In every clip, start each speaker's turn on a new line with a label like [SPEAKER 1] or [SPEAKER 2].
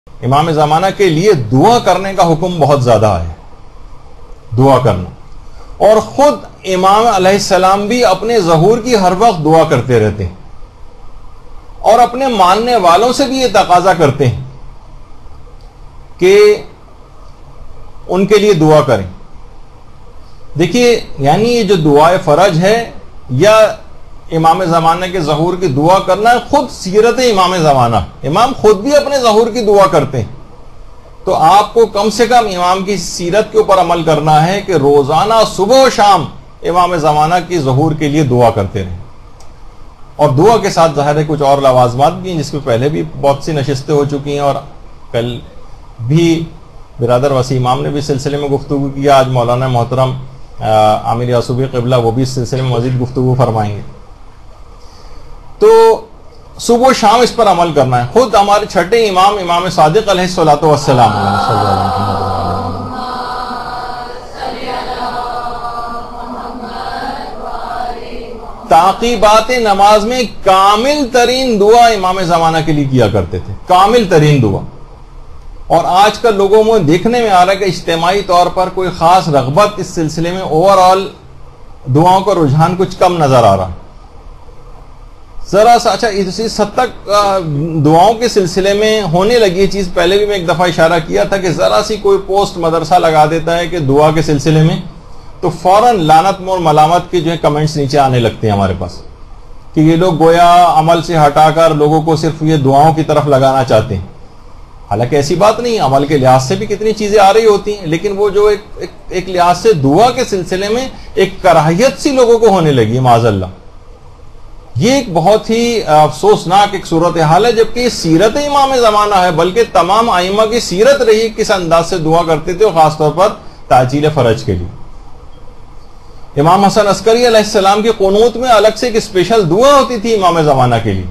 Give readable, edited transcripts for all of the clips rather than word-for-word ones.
[SPEAKER 1] امام زمانہ کے لیے دعا کرنے کا حکم بہت زیادہ ہے، دعا کرنا. اور خود امام علیہ السلام بھی اپنے ظہور کی ہر وقت دعا کرتے رہتے ہیں، اور اپنے ماننے والوں سے بھی یہ تقاضا کرتے ہیں کہ ان کے لیے دعا کریں. دیکھیے، یعنی یہ جو دعائے فرج ہے یا امام زمانہ کے ظہور کی دعا کرنا ہے، خود سیرت امام زمانہ، امام خود بھی اپنے ظہور کی دعا کرتے ہیں. تو آپ کو کم سے کم امام کی سیرت کے اوپر عمل کرنا ہے کہ روزانہ صبح و شام امام زمانہ کی ظہور کے لیے دعا کرتے رہیں. اور دعا کے ساتھ ظاہر ہے کچھ اور لوازمات بھی ہیں، جس میں پہلے بھی بہت سی نشستیں ہو چکی ہیں، اور کل بھی برادر وسیع امام نے بھی اس سلسلے میں گفتگو کیا. آج مولانا محترم عامر یعصوبی قبلہ وہ بھی اس سلسلے میں مزید گفتگو فرمائیں گے. تو صبح و شام اس پر عمل کرنا ہے. خود ہمارے چھٹے امام، امام صادق علیہ الصلوۃ والسلام، تعقیبات نماز میں کامل ترین دعا امام زمانہ کے لیے کیا کرتے تھے، کامل ترین دعا. اور آج کل لوگوں میں دیکھنے میں آ رہا ہے کہ اجتماعی طور پر کوئی خاص رغبت اس سلسلے میں، اوور آل دعاؤں کا رجحان کچھ کم نظر آ رہا. ذرا سا اچھا اس حد تک دعاؤں کے سلسلے میں ہونے لگی یہ چیز. پہلے بھی میں ایک دفعہ اشارہ کیا تھا کہ ذرا سی کوئی پوسٹ مدرسہ لگا دیتا ہے کہ دعا کے سلسلے میں، تو فوراً لعنت اور ملامت کے جو ہے کمنٹس نیچے آنے لگتے ہیں ہمارے پاس، کہ یہ لوگ گویا عمل سے ہٹا کر لوگوں کو صرف یہ دعاؤں کی طرف لگانا چاہتے ہیں. حالانکہ ایسی بات نہیں، عمل کے لحاظ سے بھی کتنی چیزیں آ رہی ہوتی ہیں، لیکن وہ جو ایک لحاظ سے دعا کے سلسلے میں ایک کراہیت سی لوگوں کو ہونے لگی، معاذ اللہ. یہ ایک بہت ہی افسوسناک ایک صورتحال ہے، جبکہ یہ سیرت امام زمانہ ہے، بلکہ تمام ائمہ کی سیرت رہی کس انداز سے دعا کرتے تھے، اور خاص طور پر تعجیل فرج کے لیے. امام حسن عسکری علیہ السلام کی قنوت میں الگ سے ایک اسپیشل دعا ہوتی تھی امام زمانہ کے لیے.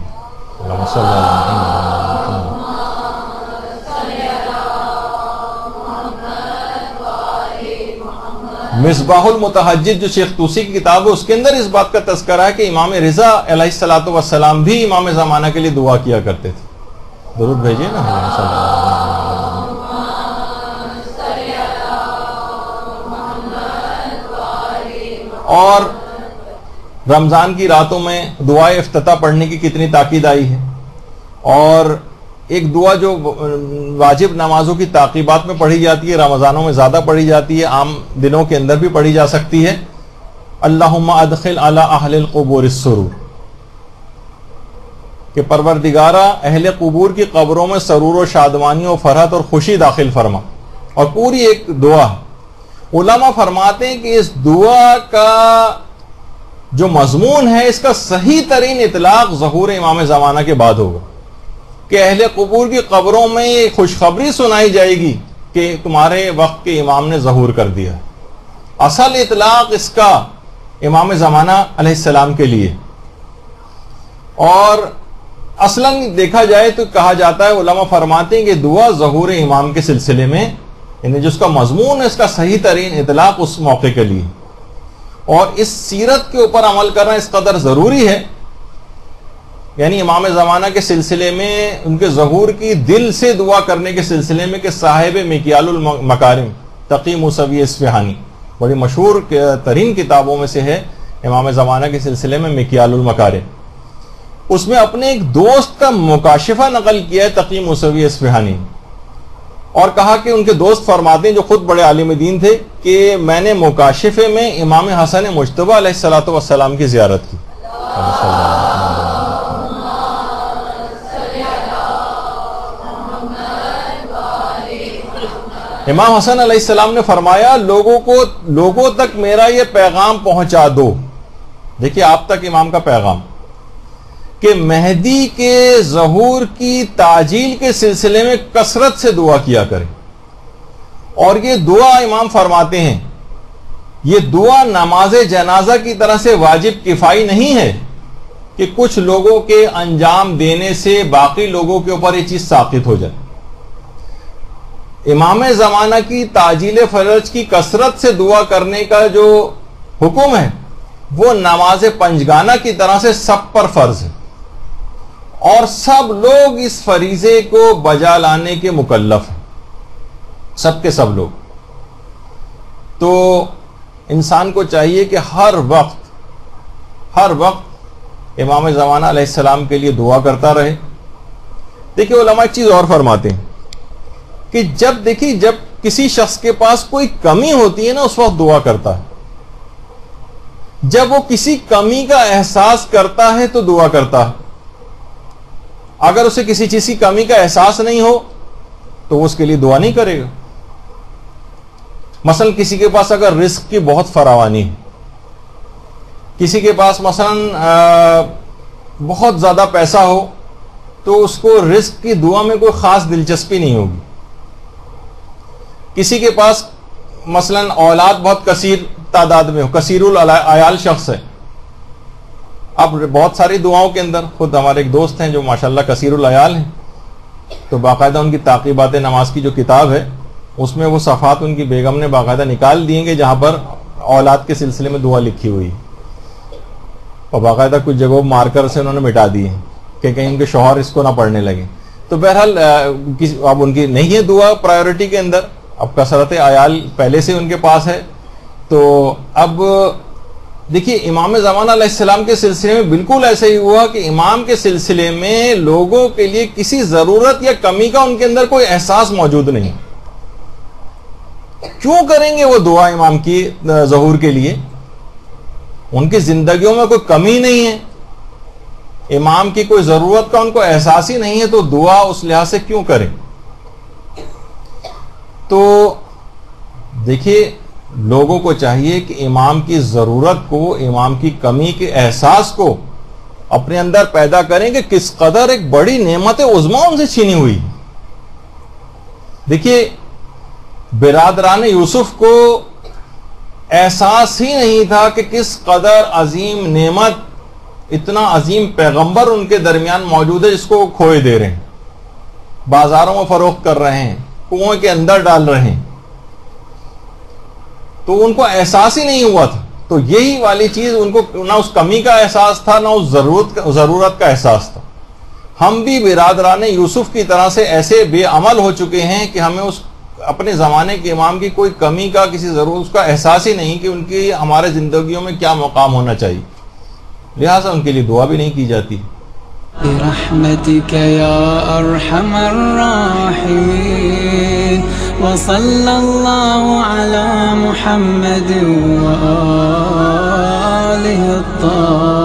[SPEAKER 1] مصباح المتحجج جو شیخ طوسی کی کتاب ہے، اس کے اندر اس بات کا تذکرہ ہے کہ امام رضا علیہ الصلوۃ والسلام بھی امام زمانہ کے لیے دعا کیا کرتے تھے. درود بھیجیے نا. اور رمضان کی راتوں میں دعائے افتتاح پڑھنے کی کتنی تاکید آئی ہے. اور ایک دعا جو واجب نمازوں کی تعقیبات میں پڑھی جاتی ہے، رمضانوں میں زیادہ پڑھی جاتی ہے، عام دنوں کے اندر بھی پڑھی جا سکتی ہے. اللہم ادخل علی اہل القبور السرور، کہ پروردگارہ اہل قبور کی قبروں میں سرور و شادمانی و فرحت اور خوشی داخل فرما. اور پوری ایک دعا. علماء فرماتے ہیں کہ اس دعا کا جو مضمون ہے، اس کا صحیح ترین اطلاق ظہور امام زمانہ کے بعد ہوگا، کہ اہل قبور کی قبروں میں یہ خوشخبری سنائی جائے گی کہ تمہارے وقت کے امام نے ظہور کر دیا. اصل اطلاق اس کا امام زمانہ علیہ السلام کے لیے. اور اصلاً دیکھا جائے تو کہا جاتا ہے، علماء فرماتے ہیں کہ دعا ظہور امام کے سلسلے میں، یعنی جس کا مضمون ہے، اس کا صحیح ترین اطلاق اس موقع کے لیے. اور اس سیرت کے اوپر عمل کرنا اس قدر ضروری ہے، یعنی امام زمانہ کے سلسلے میں ان کے ظہور کی دل سے دعا کرنے کے سلسلے میں، کہ صاحب مکیال المکارم تقی موسوی اصفہانی، بڑی مشہور ترین کتابوں میں سے ہے امام زمانہ کے سلسلے میں مکیال المکارم. اس میں اپنے ایک دوست کا مکاشفہ نقل کیا ہے تقی موسوی اصفہانی، اور کہا کہ ان کے دوست فرماتے ہیں، جو خود بڑے عالم دین تھے، کہ میں نے مکاشفے میں امام حسن مجتبی علیہ الصلوۃ والسلام کی زیارت کی. امام حسن علیہ السلام نے فرمایا، لوگوں تک میرا یہ پیغام پہنچا دو. دیکھیے آپ تک امام کا پیغام، کہ مہدی کے ظہور کی تعجیل کے سلسلے میں کثرت سے دعا کیا کریں. اور یہ دعا امام فرماتے ہیں، یہ دعا نماز جنازہ کی طرح سے واجب کفائی نہیں ہے کہ کچھ لوگوں کے انجام دینے سے باقی لوگوں کے اوپر یہ چیز ساقط ہو جائے. امام زمانہ کی تعجیل فرج کی کثرت سے دعا کرنے کا جو حکم ہے، وہ نماز پنجگانہ کی طرح سے سب پر فرض ہے. اور سب لوگ اس فریضے کو بجا لانے کے مکلف ہیں، سب کے سب لوگ. تو انسان کو چاہیے کہ ہر وقت امام زمانہ علیہ السلام کے لیے دعا کرتا رہے. دیکھیے علماء ایک چیز اور فرماتے ہیں کہ جب کسی شخص کے پاس کوئی کمی ہوتی ہے نا، اس وقت دعا کرتا ہے. جب وہ کسی کمی کا احساس کرتا ہے تو دعا کرتا ہے. اگر اسے کسی چیز کی کمی کا احساس نہیں ہو تو وہ اس کے لیے دعا نہیں کرے گا. مثلا کسی کے پاس اگر رزق کی بہت فراوانی ہے، کسی کے پاس مثلا بہت زیادہ پیسہ ہو، تو اس کو رزق کی دعا میں کوئی خاص دلچسپی نہیں ہوگی. کسی کے پاس مثلا اولاد بہت کثیر تعداد میں ہو، کثیر العیال شخص ہے. اب بہت ساری دعاؤں کے اندر، خود ہمارے ایک دوست ہیں جو ماشاءاللہ کثیر العیال ہیں، تو باقاعدہ ان کی تعقیبات نماز کی جو کتاب ہے اس میں وہ صفحات ان کی بیگم نے باقاعدہ نکال دیے گے جہاں پر اولاد کے سلسلے میں دعا لکھی ہوئی، اور باقاعدہ کچھ جگہوں مارکر سے انہوں نے مٹا دی ہے کہ کہیں ان کے شوہر اس کو نہ پڑھنے لگے. تو بہرحال اب ان کی نہیں ہے دعا پرائیورٹی کے اندر، اب کثرت عیال پہلے سے ان کے پاس ہے. تو اب دیکھیے امام زمانہ علیہ السلام کے سلسلے میں بالکل ایسا ہی ہوا کہ امام کے سلسلے میں لوگوں کے لیے کسی ضرورت یا کمی کا ان کے اندر کوئی احساس موجود نہیں. کیوں کریں گے وہ دعا امام کی ظہور کے لیے؟ ان کی زندگیوں میں کوئی کمی نہیں ہے، امام کی کوئی ضرورت کا ان کو احساس ہی نہیں ہے، تو دعا اس لحاظ سے کیوں کریں؟ تو دیکھیے لوگوں کو چاہیے کہ امام کی ضرورت کو، امام کی کمی کے احساس کو اپنے اندر پیدا کریں کہ کس قدر ایک بڑی نعمت عظمیٰ ان سے چھینی ہوئی. دیکھیے برادران یوسف کو احساس ہی نہیں تھا کہ کس قدر عظیم نعمت، اتنا عظیم پیغمبر ان کے درمیان موجود ہے جس کو کھوئے دے رہے ہیں، بازاروں میں فروخت کر رہے ہیں، کنویں کے اندر ڈال رہے ہیں. تو ان کو احساس ہی نہیں ہوا تھا. تو یہی والی چیز ان کو نہ اس کمی کا احساس تھا، نہ اس ضرورت کا احساس تھا. ہم بھی برادران یوسف کی طرح سے ایسے بے عمل ہو چکے ہیں کہ ہمیں اس اپنے زمانے کے امام کی کوئی کمی کا، کسی ضرورت اس کا احساس ہی نہیں کہ ان کی ہمارے زندگیوں میں کیا مقام ہونا چاہیے، لہٰذا ان کے لیے دعا بھی نہیں کی جاتی.
[SPEAKER 2] برحمتك يا أرحم الراحمين وصلى الله على محمد وآله الطاهرين.